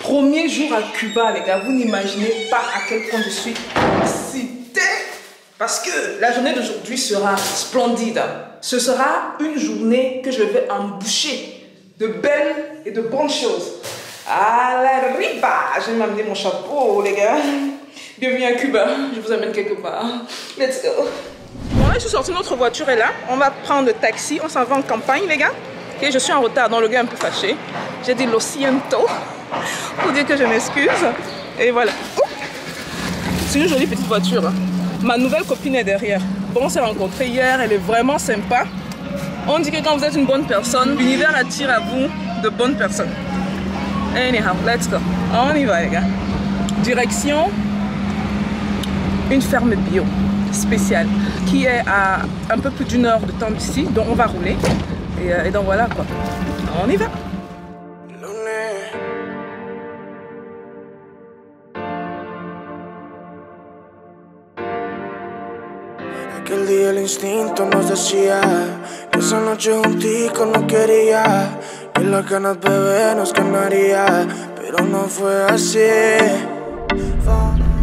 Premier jour à Cuba, les gars, vous n'imaginez pas à quel point je suis excitée. Parce que la journée d'aujourd'hui sera splendide. Ce sera une journée que je vais emboucher de belles et de bonnes choses. À la riba, je vais m'amener mon chapeau, les gars. Bienvenue à Cuba, je vous amène quelque part. Let's go. Bon, là, je suis sortie, notre voiture est là. On va prendre le taxi, on s'en va en campagne, les gars. Et je suis en retard, donc le gars est un peu fâché. J'ai dit lo siento pour dire que je m'excuse. Et voilà. C'est une jolie petite voiture. Ma nouvelle copine est derrière. Bon, on s'est rencontrés hier, elle est vraiment sympa. On dit que quand vous êtes une bonne personne, l'univers attire à vous de bonnes personnes. Anyhow, let's go. On y va, les gars. Direction une ferme bio spéciale qui est à un peu plus d'une heure de temps d'ici. Donc on va rouler. Et donc voilà quoi. On y va. Aquel día el instinto nos decía que esa noche juntico no quería, que las ganas bebé nos ganaría, pero no fue así.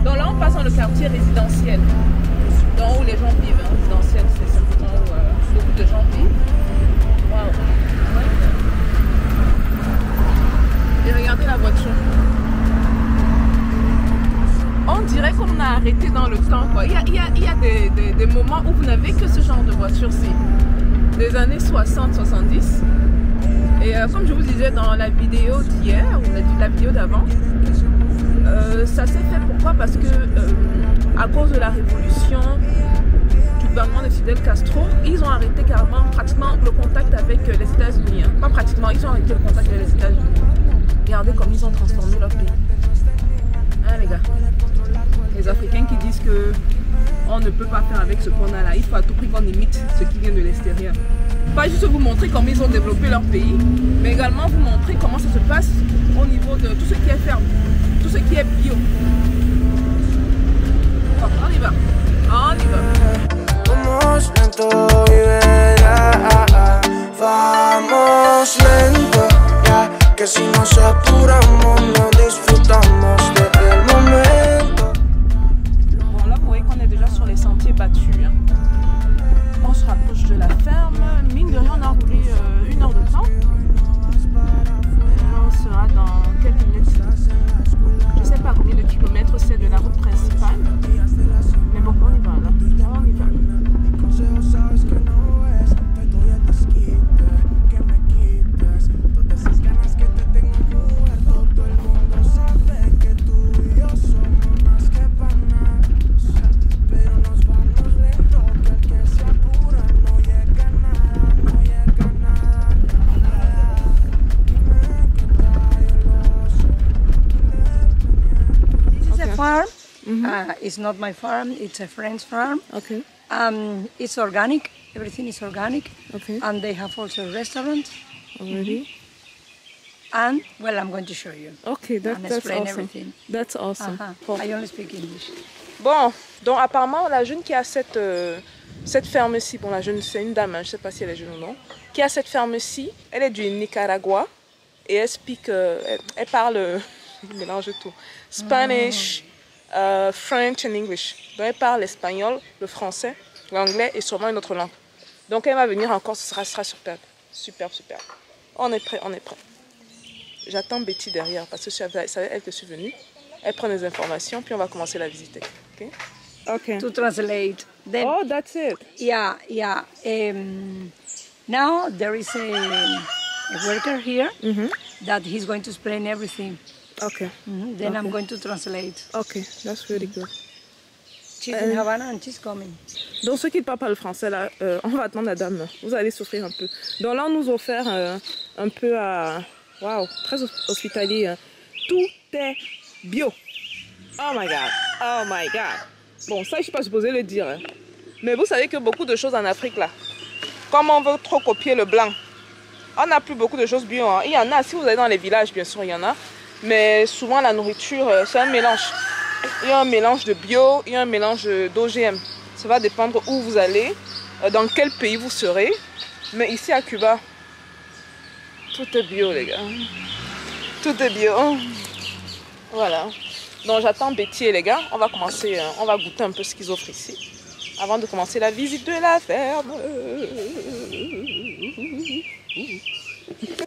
Donc là on passe dans le quartier résidentiel, donc où les gens vivent. Résidentiel, c'est simplement où beaucoup de gens vivent. Waouh. Et regardez la voiture. On dirait qu'on a arrêté dans le temps, quoi. Il y a des moments où vous n'avez que ce genre de voiture-ci. Des années 60-70. Et comme je vous disais dans la vidéo d'hier, ou la vidéo d'avant, ça s'est fait pourquoi? Parce que à cause de la révolution du gouvernement de Fidel Castro, ils ont arrêté carrément pratiquement le contact avec les États-Unis. Hein. Pas pratiquement, ils ont arrêté le contact avec les États-Unis. Regardez comme ils ont transformé leur pays. Hein, les gars? Les Africains qui disent que on ne peut pas faire avec ce qu'on a là, il faut à tout prix qu'on imite ce qui vient de l'extérieur. Pas juste vous montrer comment ils ont développé leur pays, mais également vous montrer comment ça se passe au niveau de tout ce qui est ferme, tout ce qui est bio. Bon, on y va, on y va. Vamos lento y verá, vamos lento, ya que si nos apuramos no disfrutamos del momento. Bon, là vous voyez qu'on est déjà sur les sentiers battus. Hein. On se rapproche de la ferme. Mine de rien, on a roulé 1 heure de temps. On sera dans quelques minutes. Je ne sais pas combien de kilomètres c'est de la route principale. Mais bon, on y va là. On y va. Farm. It's not my farm, it's a friend's farm. Okay. It's organic, everything is organic. Okay. And they have also a restaurant. Already. And, well, I'm going to show you. Okay, that's explain awesome. everything. That's awesome. Bon. I only speak English. Bon, donc apparemment, la jeune qui a cette ferme-ci, bon, la jeune, c'est une dame, hein, je ne sais pas si elle est jeune ou non, qui a cette ferme-ci, elle est du Nicaragua et elle parle, je mélange tout, Spanish, French and English. Donc elle parle l'espagnol, le français, l'anglais et sûrement une autre langue. Donc elle va venir encore, ce sera superbe. Super, super. On est prêt, on est prêt. J'attends Betty derrière parce que c'est elle que je suis venue. Elle prend les informations, puis on va commencer la visiter. Okay? Okay. To translate. Then, Oh, that's it. yeah. Now there is a worker here that he's going to explain everything. Okay. Then Okay. I'm going to translate. Okay, that's really good. She's in Havana and she's coming. Donc ceux qui ne parlent pas le français là, on va attendre la dame. Vous allez souffrir un peu. Donc là on nous a offert un peu à... Waouh, très hospitalier. Hein. Tout est bio. Oh my god, oh my god. Bon, ça je ne suis pas supposée le dire. Hein. Mais vous savez que beaucoup de choses en Afrique là, comme on veut trop copier le blanc, on n'a plus beaucoup de choses bio. Hein. Il y en a, si vous allez dans les villages bien sûr il y en a. Mais souvent la nourriture c'est un mélange. Il y a un mélange de bio, il y a un mélange d'OGM. Ça va dépendre où vous allez, dans quel pays vous serez. Mais ici à Cuba, tout est bio les gars. Tout est bio. Voilà. Donc j'attends Betty et les gars. On va commencer, on va goûter un peu ce qu'ils offrent ici. Avant de commencer la visite de la ferme.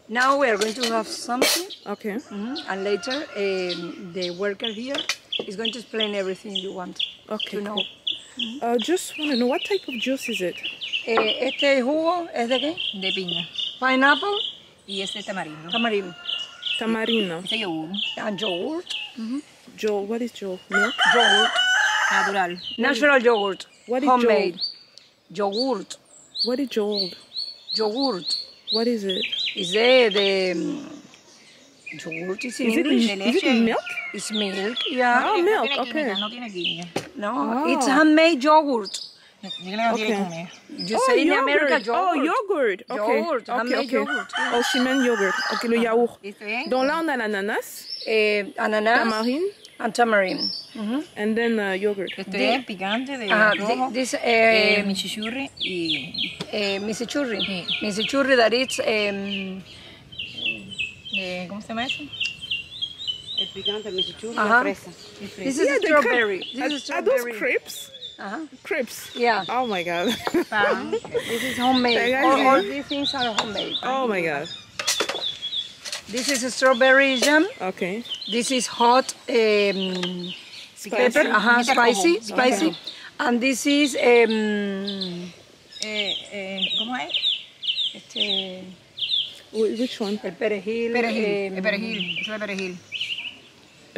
Now we are going to have something. Okay. And later the worker here is going to explain everything you want Okay, to know. cool. Just want to know, what type of juice is it? Este jugo es de qué? De piña. Pineapple, Y ese tamarindo. tamarindo, Tamarino. Ese yogur. and yogurt. Joel, what is Joel? Milk? Yogurt, Natural. natural yogurt, What is homemade. Yogurt, What is Joel? yogurt. What is it? Is the yogurt is in Is it, English? is it milk? It's milk, yeah. Oh, No milk, tiene okay. química, no tiene química. No, it's handmade yogurt. Dile que no tiene química. You say in America yogurt. Oh, yogurt. Okay. Yogurt, Okay, handmade okay. yogurt. Oh, she meant yogurt. Ok, le yaourt. ¿Listo bien? Donc là, on a l'ananas, Ananas tamarine, and tamarind. and then yogurt. Esto es picante de Uh, rojo, this michichurri y misichurri. Sí. Misichurri that it's ¿cómo se llama eso? El picante, el michichurri, Ajá. la fresa. Y fresa. this is the strawberry. crepes. This is Are those strawberry. crepes? Crepes. Yeah, Oh my god. Pan. this is homemade. Pega All ahí. these things are homemade. Oh my god. This is strawberry jam. Okay. This is hot pepper. Spicy, spicy. And this is ¿Cómo es? Which one? el perejil. Perejil. El perejil. Eso es perejil.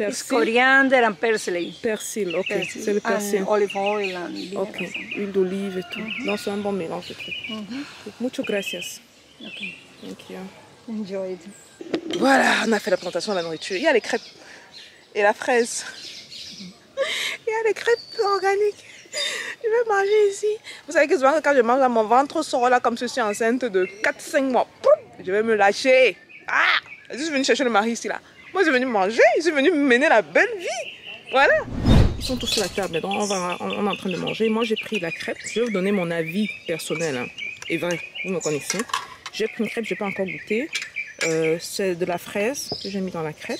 It's Persil. coriander and parsley. Persil, ok. Persil. C'est le persil. And olive oil and vinegar. Ok. Huile d'olive et tout. Non, c'est un bon mélange de trucs. Muchas gracias. Okay. Thank you. Enjoy it. Voilà, on a fait la présentation de la nourriture. Il y a les crêpes et la fraise. Il y a les crêpes organiques. Je vais manger ici. Vous savez que souvent quand je mange, là, mon ventre sort là comme si je suis enceinte de 4-5 mois. Pouf, je vais me lâcher. Ah, je suis venue chercher le mari ici là. Moi je suis venue manger, je suis venue mener la belle vie. Voilà. Ils sont tous sur la table, donc on est en train de manger. Moi j'ai pris la crêpe. Je vais vous donner mon avis personnel. Hein. Et vrai, vous me connaissez. J'ai pris une crêpe, je n'ai pas encore goûté. C'est de la fraise que j'ai mis dans la crêpe.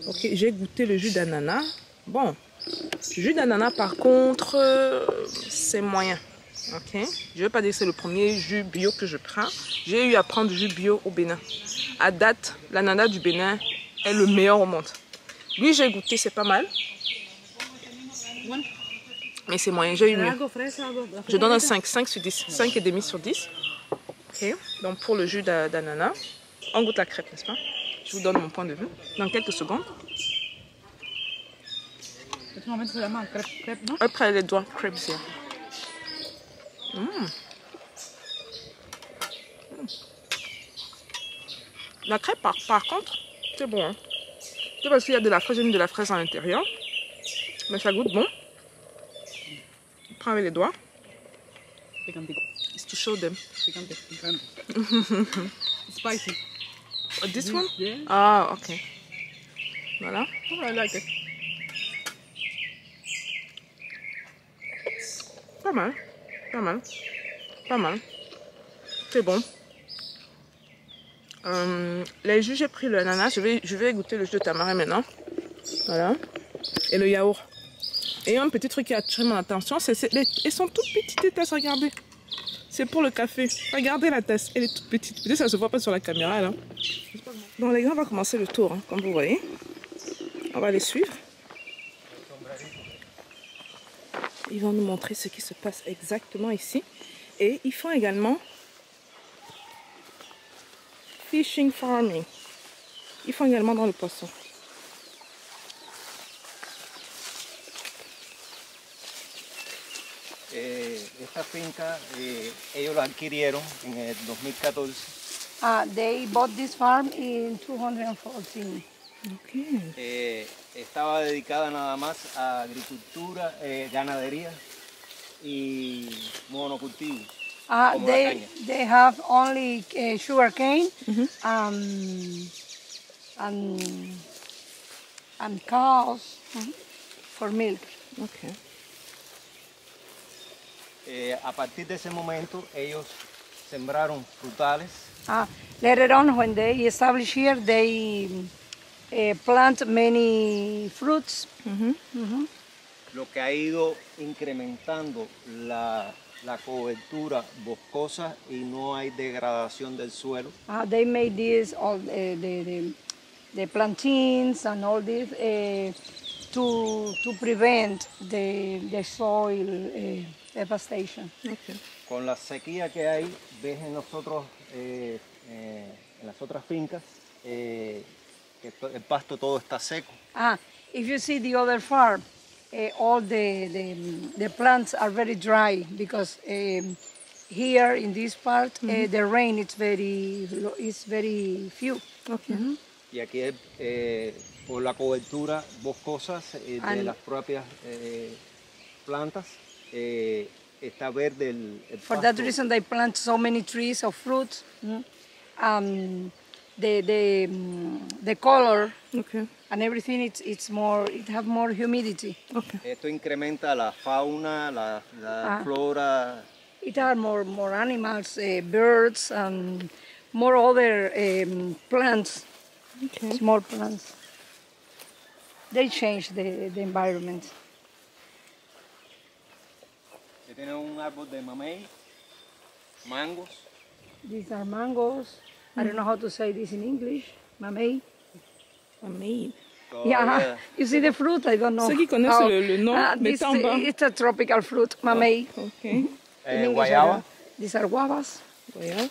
Ok, j'ai goûté le jus d'ananas. Bon, le jus d'ananas par contre, c'est moyen. Ok, je ne vais pas dire que c'est le premier jus bio que je prends. J'ai eu à prendre du jus bio au Bénin. À date, l'ananas du Bénin est le meilleur au monde. Lui, j'ai goûté, c'est pas mal. Mais c'est moyen, j'ai eu mieux. Je donne un 5, 5 sur 10, 5 et demi sur 10. Ok, donc pour le jus d'ananas, on goûte la crêpe, n'est-ce pas? Je vous donne mon point de vue dans quelques secondes. Après les doigts, crêpes ici. La crêpe, par contre, c'est bon. Hein. C'est parce qu'il y a de la fraise, j'ai mis de la fraise à l'intérieur. Mais ça goûte bon. Je prends avec les doigts. It's to show them. Spicy. Oh, this one? Yeah. Ah, ok. Voilà. Oh, I like it. Pas mal. Pas mal. Pas mal. C'est bon. Les jus, j'ai pris le ananas. Je vais goûter le jus de tamarin maintenant. Voilà. Et le yaourt. Et un petit truc qui a attiré mon attention, elles sont toutes petites les tasses, regardez. C'est pour le café. Regardez la tasse, elle est toute petite. Peut-être ça se voit pas sur la caméra là. Bon les gars, on va commencer le tour, hein, comme vous voyez. On va les suivre. Ils vont nous montrer ce qui se passe exactement ici. Et ils font également fishing farming. Ils font également dans le poisson. Esta finca ellos la adquirieron en el 2014. They bought this farm in 2014. Ok. Estaba dedicada nada más a agricultura, ganadería y monocultivo. Como la caña. They have only sugar cane and cows for milk. Ok. A partir de ese momento ellos sembraron frutales. Later on, when they established here, they plant many fruits. Lo que ha ido incrementando la cobertura boscosa y no hay degradación del suelo. They made this, all the plantains and all this to prevent the soil devastation. Okay. Con la sequía que hay, ves en las otras fincas que el pasto todo está seco. If you see the other farm, all the plants are very dry because here in this part the rain is very few. Okay. Y aquí por la cobertura boscosa de las propias plantas está verde el For pasto. that reason they plant so many trees of fruits. The color Okay. and everything it have more humidity. Okay. Esto incrementa la fauna, la flora. It are more animals, birds, and more other plants, Okay. small plants. They change the environment. Se tiene un árbol de mamey, mangos. These are mangoes. I don't know how to say this in English. Mamey. Amazing. Yeah, you see the fruit? I don't know. Ceux qui connaissent how- le nom, mettez en bas. It's a tropical fruit, mamey. Okay. In English, Guayaba. These are guavas. Voyage.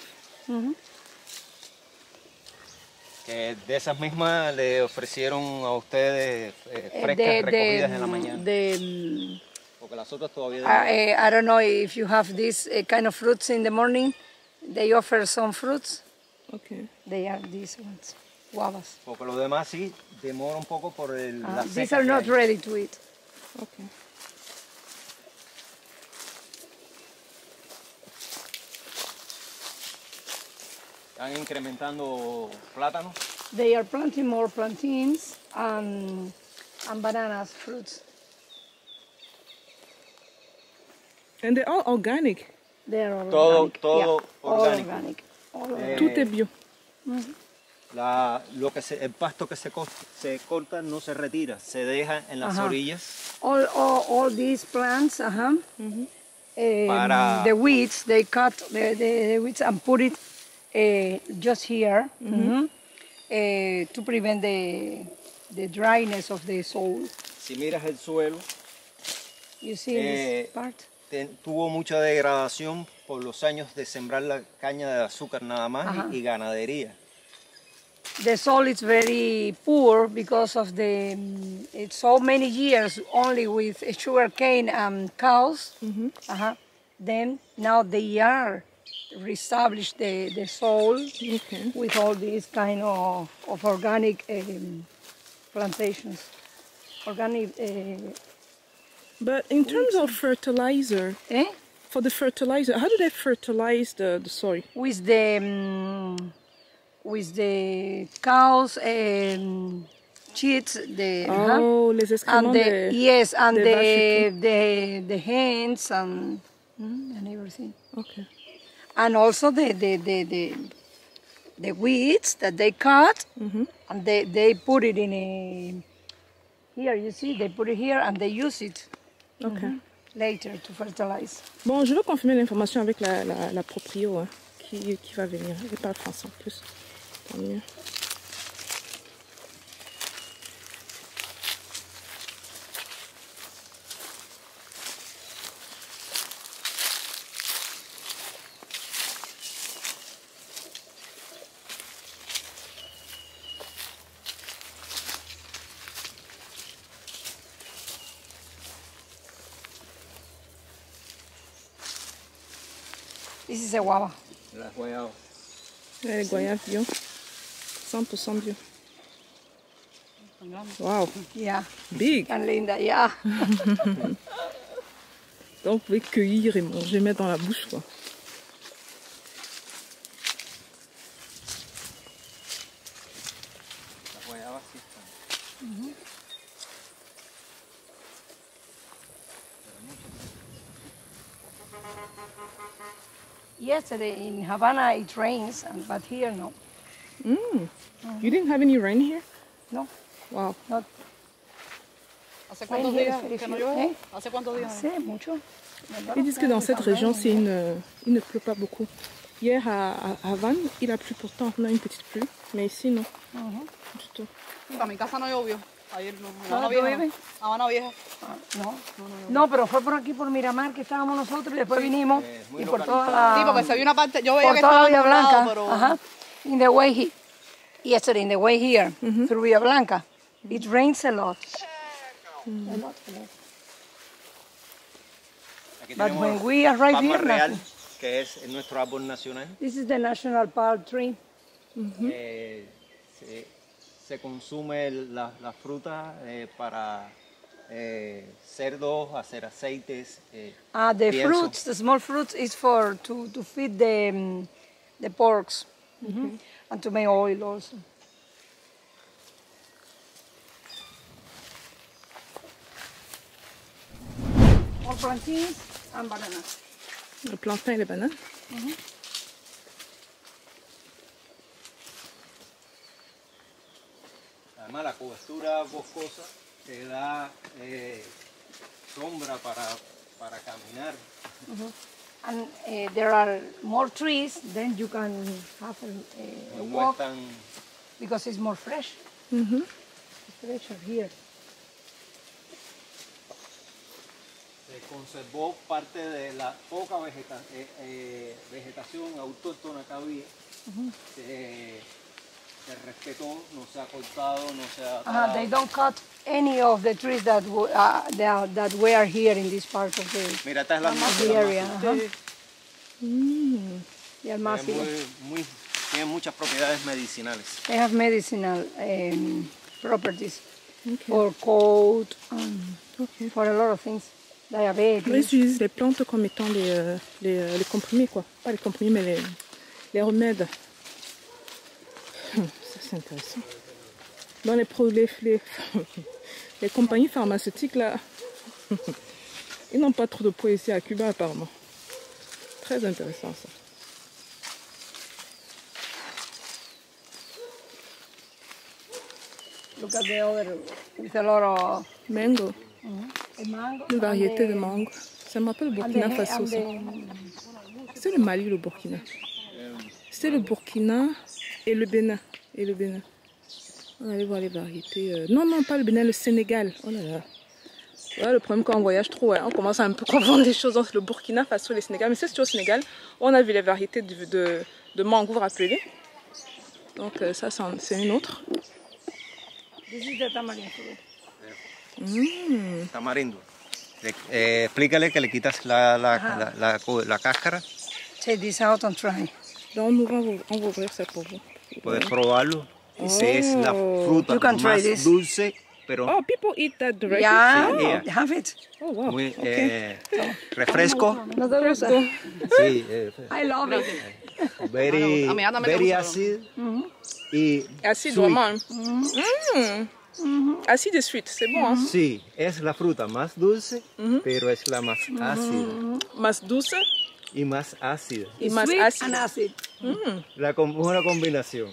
Que de esas mismas le ofrecieron a ustedes frescas recogidas en la mañana. Porque las otras todavía... I don't know if you have this kind of fruits in the morning. They offer some fruits. Okay. They are these ones, guavas. Porque los demás sí demora un poco por la seca. These are que not hay. ready to eat. Okay. Están incrementando plátanos. They are planting more plantains and bananas, fruits. And they're all organic. They are all Todo- organic. todo yeah, all orgánico. organic. All organic. Tout est bio. El pasto que se corta no se retira, se deja en las orillas. All these plants, Para- the weeds, they cut the weeds and put it just here to prevent the dryness of the soil. Si miras el suelo, You see this part? tuvo mucha degradación por los años de sembrar la caña de azúcar nada más y ganadería. The soil is very poor because of it's so many years only with sugar cane and cows. Then now they are reestablished the soil with all these kind of organic plantations. Organic. But in terms of fertilizer, for the fertilizer, how do they fertilize the soil? With the cows cheats, les excréments de yes, and des vaches et the hens and everything. Okay. And also the weeds that they cut and they put it in a here. You see, they put it here and they use it later to fertilize. Bon, je veux confirmer l'information avec la proprio hein, qui va venir. Elle parle français en plus. Tant mieux. This is a guava. Las guayabas. Les goyaves bio. 100% bio. Wow, Yeah. big. And Linda, yeah. Donc vous pouvez cueillir et manger, mettre dans la bouche quoi. Las guayabas sí están. Yesterday in Havana it rains, but here no. You didn't have any rain here? No, Wow. not. ¿Hace Rain cuántos here días is very que no few. llueve? ¿Hace cuántos días? Hace mucho. Ils disent que dans cette région, il ne pleut pas beaucoup. Hier à Havane, il a plu pourtant, on a une petite pluie, mais ici non. Du tout. Para mi casa no llovió. Ayer no. ¿No Habana Vieja. llueve? Habana Vieja. No, pero fue por aquí, por Miramar, que estábamos nosotros y después vinimos y por toda Sí, porque la, se vio una parte, yo veía por que toda la estaba Villa nublado, Blanca. pero Ajá. In the way yesterday, in the way here, through Villa Blanca, it rains a lot. A lot. Aquí But tenemos when we arrive Palma here, real, nothing. que es nuestro árbol nacional. This is the national palm tree. Se consume la fruta para cerdos, hacer aceites. The pienso. fruits, the small fruits, is for to feed the porks and to make oil also. More plantains and bananas. Le plantain et les bananes. Además, la cobertura boscosa te da sombra para caminar. And there are more trees, then you can have a No es walk tan because it's more fresh. It's fresher here. se conservó parte de la poca vegetación autóctona que había. Se respetó, no se ha cortado, no se ha talado. They don't cut any of the trees that that were here in this part of the, Mira, esta es la of the area. The Es almáciga. tiene muchas propiedades medicinales. They have medicinal properties for cold, for a lot of things. Ils Diabetes. utilisent les plantes comme étant les comprimés, quoi. Pas les comprimés, mais les remèdes. Ça, c'est intéressant. Dans les compagnies pharmaceutiques, là, ils n'ont pas trop de poids ici à Cuba, apparemment. Très intéressant, ça. Look at the other, with a lot of Mango, mango. une variété de mango. Ça me rappelle le Burkina Faso, ça. C'est le Mali, le Burkina. C'est le Burkina et le Bénin. On va aller voir les variétés. Non, pas le Bénin, le Sénégal. Oh là là. Ouais, le problème quand on voyage trop, on commence à un peu confondre les choses entre le Burkina Faso et le Sénégal. Mais c'est au Sénégal, on a vu les variétés de mango rappelées. Donc ça, c'est une autre. This is the tamarind fruit. Tamarindo. Explícale que le quitas la cáscara. Take this out and try. Donc on va ouvrir ça pour vous. Puedes probarlo. Es la fruta You can try más this. dulce, pero Oh, people eat that directly. Yeah, Yeah. have it. Oh, wow. muy refresco. No te gusta? Sí, I love it. very, a mí también me very gusta, acid y Acide sweet. vraiment. Acide et sweet, c'est bon. Hein? Sí, es la fruta más dulce, pero es la más ácida Más dulce y más ácida. y más Sweet and acide. acid. Una combinación.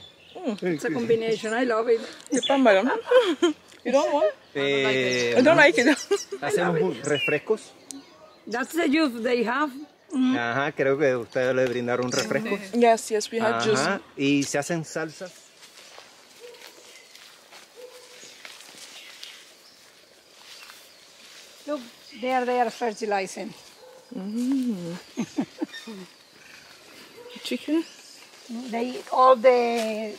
It's a combination. I love it. C'est pas mal. Hein? You don't want? I don't like it. Hacemos refrescos. That's the juice they have. Ajá, creo que ustedes le brindaron un refresco. Yes, we had juice. Ajá, y se hacen salsas. Look, they are fertilizing. Chicken. They eat all the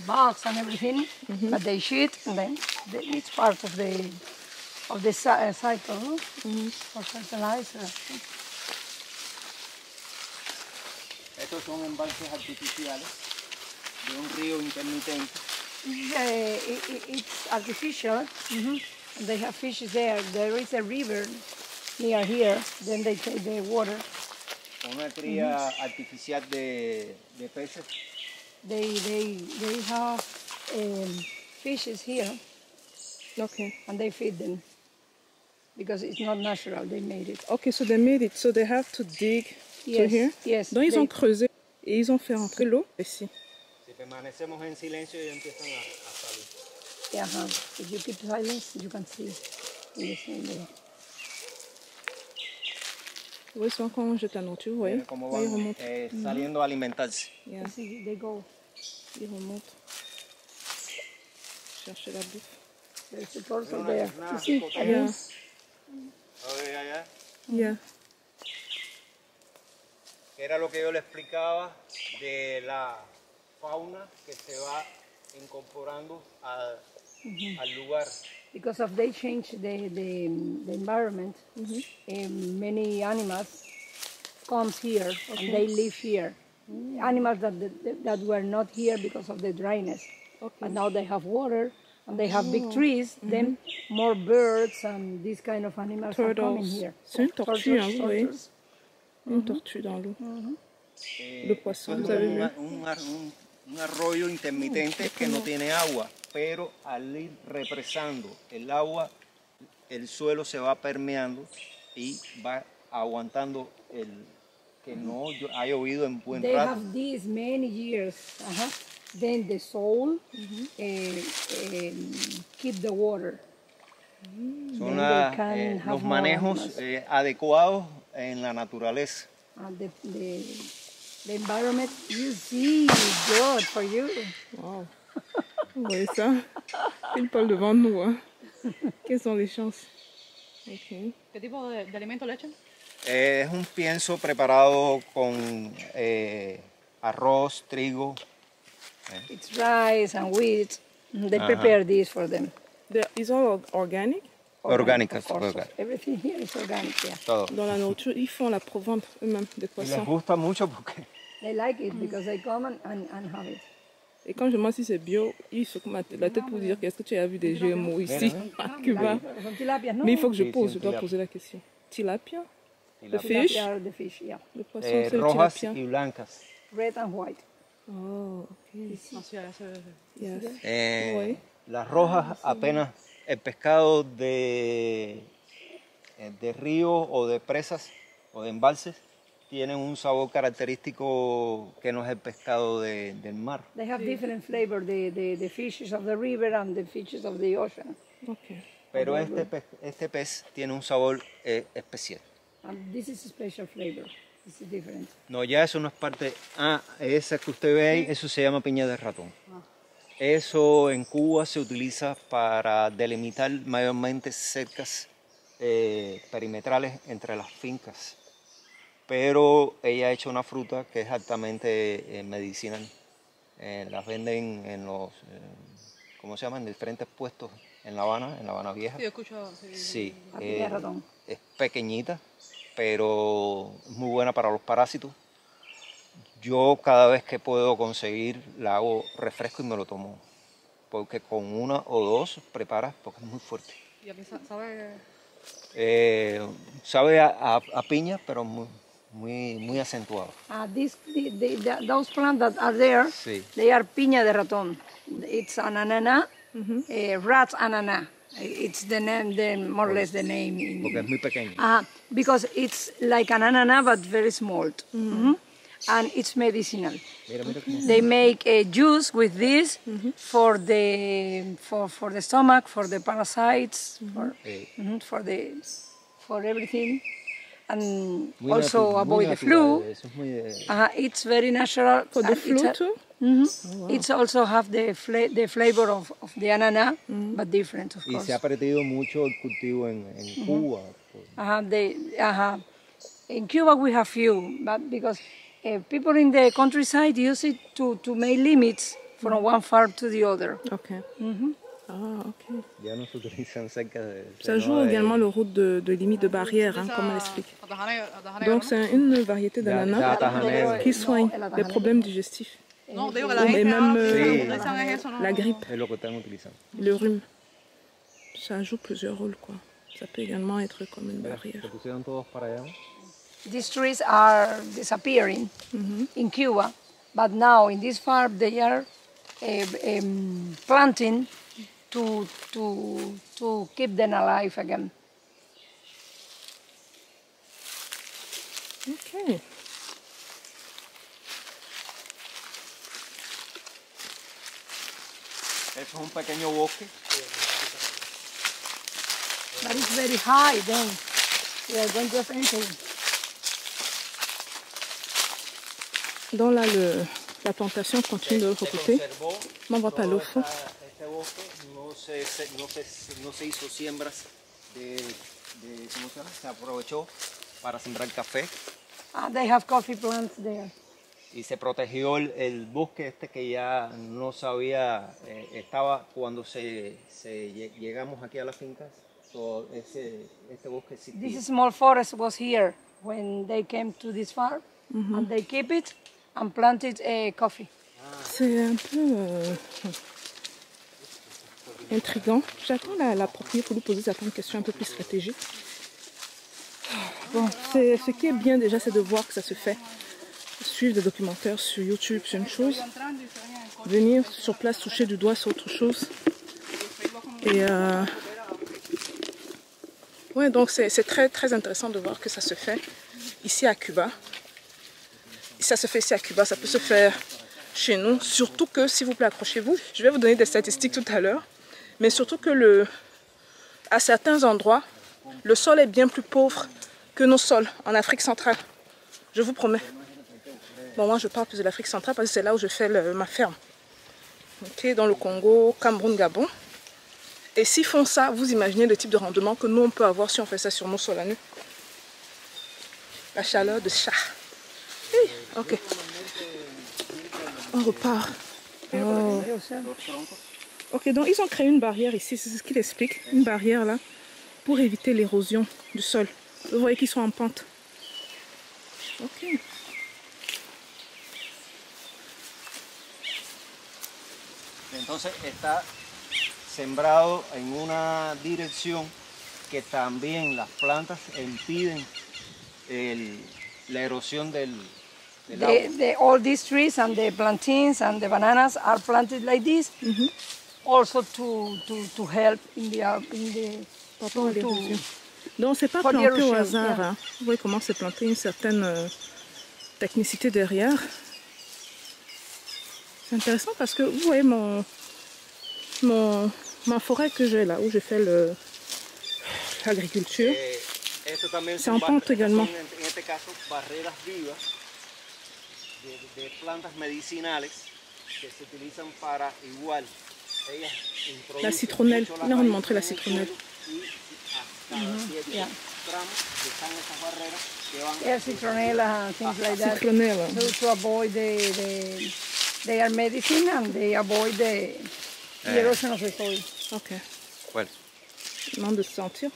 bugs and everything, but they shit, and then it's part of the cycle, no? For fertilizer. Estos son embalses artificiales de un río intermitente. It's artificial. And they have fishes there. There is a river near here. Then they take the water. Una cría artificial de peces. They have fishes here, Okay. and they feed them because it's not natural. They made it. Okay, so they made it. So they have to dig to Yes, here. yes, Donc ils they- ont creusé et ils ont fait rentrer l'eau ici. C'est permanecemos en silencio y empiezan a salir. Yeah, if you keep silence, you can see. Oui, c'est quand on jette la nourriture, oui. Mira cómo Oui, ils van remontent. saliendo a alimentarse. Yeah, See, they go. ils remontent. Chercher la bouffe. There's a torso Una- there. una You see? cocaína. Yeah, Oye, allá. yeah. Era lo que yo le explicaba de la fauna que se va incorporando al lugar. Because of they change the environment, many animals comes here and they live here. Animals that were not here because of the dryness, and now they have water and they have big trees. Then more birds and these kind of animals are coming Turtles. here. C'est une tortue, hein, vous voyez. Turtles. Une tortue dans l'eau. Le poisson, Esto vous es avez vu. un arroyo intermitente que no tiene agua, pero al ir represando el agua, el suelo se va permeando y va aguantando el que no ha llovido en buen They rato. have these many years. Then the soul keep the water. Son Then they can have los more manejos animals. adecuados en la naturaleza. The environment, you see, good for you. Wow. Vous voyez ça? Pile poil devant nous. Hein. Quelles sont les chances? Ok. ¿Qué tipo de alimento le echan? Es un pienso preparado con arroz, trigo. It's rice and wheat. They prepare this for them. Is all organic? Orgánicas, Of course. orgánicas. Everything here is organic, yeah. Todo. Dans la nourriture, ils font la provente eux-mêmes des Y les poissons. gusta mucho porque They like it because they come and have it. Et quand je demande si c'est bio, ils se coupent la tête pour dire qu'est-ce que tu as vu des GMO ici à Cuba. Son tilapias, no? Mais il faut que je Sí, pose, sí, je dois tilapia. poser la question. Tilapia? Tilapia. The fish? Tilapia are the fish, yeah. Le poisson, c'est le rojas tilapia. y blancas. Red and white. Oh, ok. Yes. Oui. Las rojas apenas el pescado de río o de presas o de embalses tienen un sabor característico que no es el pescado del mar. They have different flavor, the fishes of the river and the fishes of the ocean. Ok. Pero este pez tiene un sabor especial. And this is a special flavor. This is different. No, ya eso no es parte. Ah, esa que usted ve ahí, eso se llama piña de ratón. Eso en Cuba se utiliza para delimitar mayormente cercas perimetrales entre las fincas. Pero ella ha hecho una fruta que es altamente medicinal. Las venden en los, ¿cómo se llaman? En diferentes puestos en La Habana Vieja. Sí, he escuchado. Sí, La piña de ratón. es pequeñita, pero es muy buena para los parásitos. Yo cada vez que puedo conseguir la hago refresco y me lo tomo. Porque con una o dos preparas porque es muy fuerte. ¿Y a qué sabe? Sabe a piña, pero muy acentuado. Those plants that are there, Sí. they are piña de ratón. It's an ananá, rat's ananá. It's the name, more or less the name. Porque es muy pequeño. Because it's like an ananá but very small. And it's medicinal. Mira cómo. They make a juice with this for the stomach, for the parasites, for everything, and Muy also muy avoid the natural, flu. Eso es muy It's very natural. For the flu too? It's also have the flavor of the ananá, but different, of y course. se ha perdido mucho el cultivo en Cuba. In Cuba we have few, but because people in the countryside use it to make limits from one farm to the other. Ok. Ah, ok. Ya no se utilizan cerca de... Ça no joue de- également le rôle de limite de barrière, hein, comme on l'explique. Donc c'est une variété de d'ananas atajanero. qui soigne les problèmes digestifs. No, digo que la gente Sí. utilizan eso, la grippe, Es lo que están utilizando. le rhume. Ça joue plusieurs rôles, quoi. Ça peut également être comme une Se barrière. pusieron todos para allá. These trees are disappearing in Cuba, but now in this farm they are planting to keep them alive again. Ok. Eso es un pequeño bosque. But it's very high then. We are going to enter. Donc là, la plantation continue de l'autre côté. On va pas l'eau fond. Este bosque no se hizo siembras ¿cómo se llama? Se aprovechó para sembrar café They have coffee plants there. y se protegió el bosque este que ya no sabía, estaba cuando llegamos aquí a las fincas, este bosque existía. This small forest was here when they came to this farm, and they keep it and planted coffee. C'est un peu intriguant. J'attends la propriété pour lui poser certaines questions un peu plus stratégiques. Bon, ce qui est bien déjà, c'est de voir que ça se fait. Suivre des documentaires sur YouTube, c'est une chose. Venir sur place toucher du doigt, c'est autre chose. Et ouais, donc c'est très très intéressant de voir que ça se fait ici à Cuba. Ça se fait ici à Cuba, ça peut se faire chez nous. Surtout que, s'il vous plaît, accrochez-vous. Je vais vous donner des statistiques tout à l'heure. Mais surtout que à certains endroits, le sol est bien plus pauvre que nos sols en Afrique centrale. Je vous promets. Bon, moi je parle plus de l'Afrique centrale parce que c'est là où je fais ma ferme. Okay, dans le Congo, Cameroun, Gabon. Et s'ils font ça, vous imaginez le type de rendement que nous on peut avoir si on fait ça sur nos sols à nous. La chaleur de chat. Oui, ok. On repart. Oh. Ok, donc ils ont créé une barrière ici, c'est ce qu'il explique. Une barrière là, pour éviter l'érosion du sol. Vous voyez qu'ils sont en pente. Ok. Entonces está sembrado en una dirección que también las plantas impiden la erosión del agua. All these trees and the plantains and the bananas are planted like this, also to help in the Donc c'est pas planté au hasard. Hein. Vous voyez comment c'est planté, une certaine technicité derrière. C'est intéressant parce que vous voyez ma forêt que j'ai là, où je fais l'agriculture. C'est en pente également. En este caso, barreras vivas de plantas medicinales que se utilizan para igual. La citronnelle, là on montrait la citronnelle. Yeah, citronella, things like that. Citronella. So to avoid they are medicine and they avoid the erosion of the soil. Ok. Bueno. Non de sentir.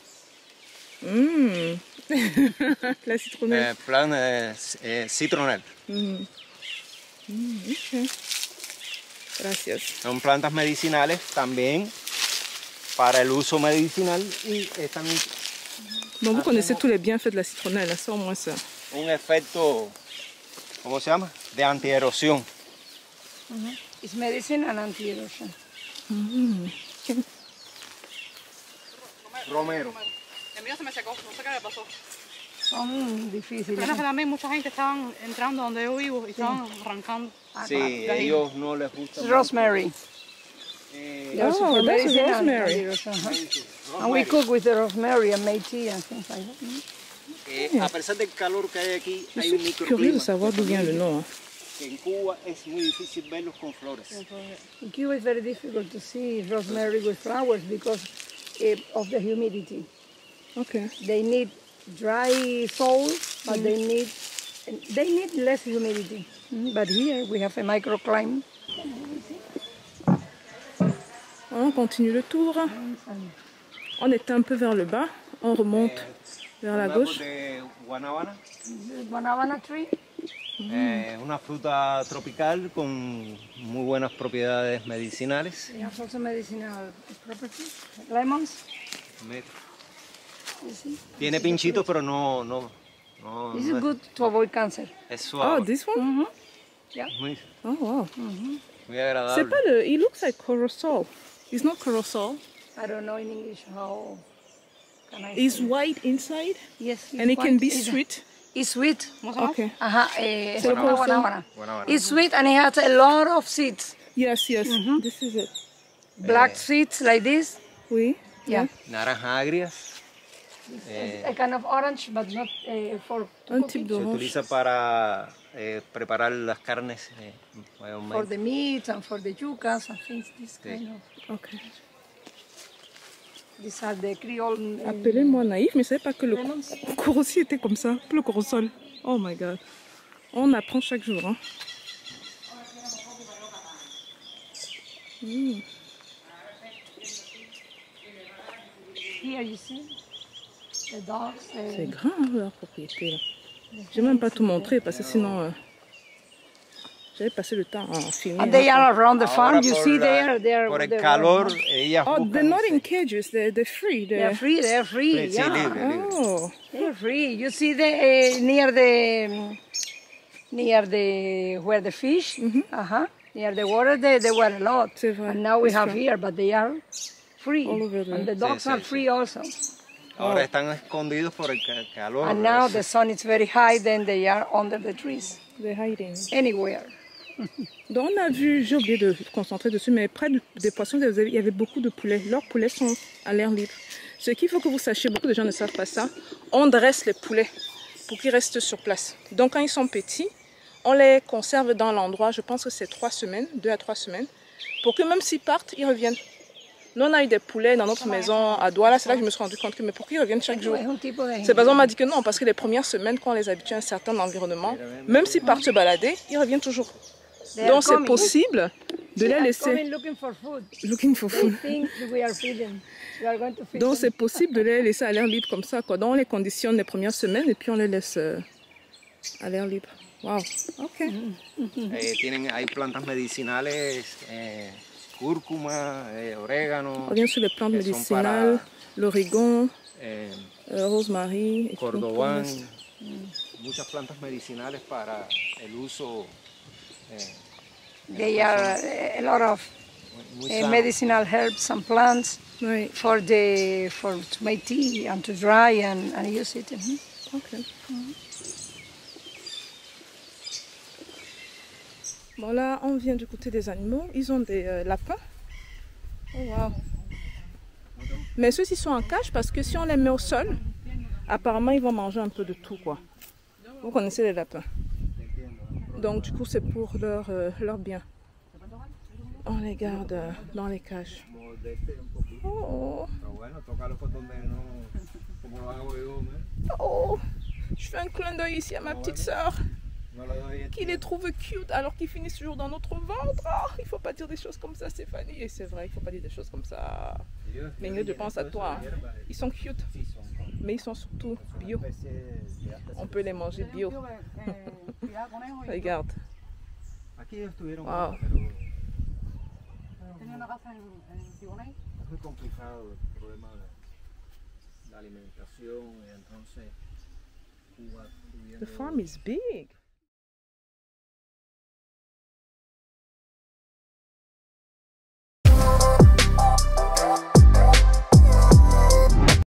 La citronnelle. Citronelle. Okay. Gracias. Son plantas medicinales también para el uso medicinal y están Bon, vous connaissez tous les bienfaits de la citronnelle, ça au moins ça. un efecto, ¿cómo se llama? De antierosión. It's medicine and anti-erosion. Okay. Romero. El mío se me secó, no sé qué le pasó. Son difíciles. Pero también mucha gente estaban entrando donde yo vivo y estaban arrancando. Sí, a ellos no les gusta. It's rosemary. Oh, that's rosemary. And we cook with the rosemary and make tea and things like that. A pesar del calor que hay aquí, Je hay un suis curieux de microclima savoir d'où vient le nom. Hein. que en Cuba es muy difícil verlos con flores. In Cuba it's very difficult to see rosemary with flowers because of the humidity. Okay. They need dry soil, but they need less humidity. But here we have a microclimate. On continue le tour. On est un peu vers le bas. On remonte vers la gauche. De guanábana, Banana tree. una fruta tropical con muy buenas propiedades medicinales. They have also medicinal properties. Lemons. You see? Tiene pinchitos, pero no This is good to avoid cancer. es Oh, suave. this one? Yeah. Muy, Oh, wow. muy C'est agradable. pas le... It looks like corosol. It's not corosol. I don't know in English how can I It's say it? white inside Yes. and it can be It's- sweet. It's sweet. Okay. Es lo una puedo guanábana. Guanábana. It's sweet and it has a lot of seeds. Yes, yes. This is it. Black seeds like this. Oui. Yeah. Naranjas agrias. A kind of orange, but not for to Un cook type it. Se d'orange. utiliza para preparar las carnes For mayormente. the meat and for the yucas and things. This Sí. kind of. Ok. These are the Creole. Appelez-moi naïf, mais je ne savais pas que le corossi était comme ça. Le corosol. Oh my god. On apprend chaque jour. Hein. Here you see the dogs. C'est grand hein, leur propriété. Là. Je n'ai même pas tout montré parce que sinon j'avais passé le temps à filmer. And they hein. are around the farm. Ahora You por see, la- they are. por el they are- calor, ellas Oh, they're not in buscan cages. They're free. They're free. They're free. sí, Yeah. libre, libre. Oh. They're free. You see the near the where the fish. Near the water, they were a lot. C'est vrai. And now we It's have true. here, but they are free. All over the- And the dogs Sí, are sí, free also. Ahora están escondidos por el calor. And now the sun is very high, then they are under the trees, They're hiding. anywhere. Donc on a vu, j'ai oublié de concentrer dessus, mais près des poissons, il y avait beaucoup de poulets. Leurs poulets sont à l'air libre. Ce qu'il faut que vous sachiez, beaucoup de gens ne savent pas ça, on dresse les poulets pour qu'ils restent sur place. Donc quand ils sont petits, on les conserve dans l'endroit, je pense que c'est 3 semaines, 2 à 3 semaines, pour que même s'ils partent, ils reviennent. Nous, on a eu des poulets dans notre maison à Douala, c'est là que je me suis rendu compte que, mais pour qu'ils reviennent chaque jour? C'est parce qu'on m'a dit que non, parce que les premières semaines, quand on les habitue à un certain environnement, même s'ils partent se balader, ils reviennent toujours. Donc c'est possible de les laisser. Looking for food. Looking for They food. think we are feeding. We are going to feed Donc them. c'est possible de les laisser à l'air libre comme ça, quoi. Donc on les conditionne les premières semaines et puis on les laisse à l'air libre. Wow. Ok. Hay plantas medicinales, cúrcuma, orégano. On revient sur les plantes que son médicinales, l'origan, para, rosemary, et cordobán, muchas plantas medicinales para el uso They are a lot of muy sano. medicinal herbs and plants Oui. for to make tea and to dry and use it. Ok. Bon là, on vient du côté des animaux. Ils ont des lapins. Oh wow. Mais ceux-ci sont en cage parce que si on les met au sol, apparemment ils vont manger un peu de tout quoi. Vous connaissez les lapins. Donc du coup c'est pour leur bien. On les garde dans les cages. Oh. Oh. Je fais un clin d'œil ici à ma petite sœur. Qui les trouve cute alors qu'ils finissent toujours dans notre ventre. Oh, il faut pas dire des choses comme ça, Stéphanie. Et c'est vrai, il faut pas dire des choses comme ça. Mais mieux je pense à toi. Ils sont cute, mais ils sont surtout bio. On peut les manger bio. Regarde. Wow. Tenía una casa en Siboney. Es muy complicado el problema de la alimentación y entonces Cuba. The farm is big.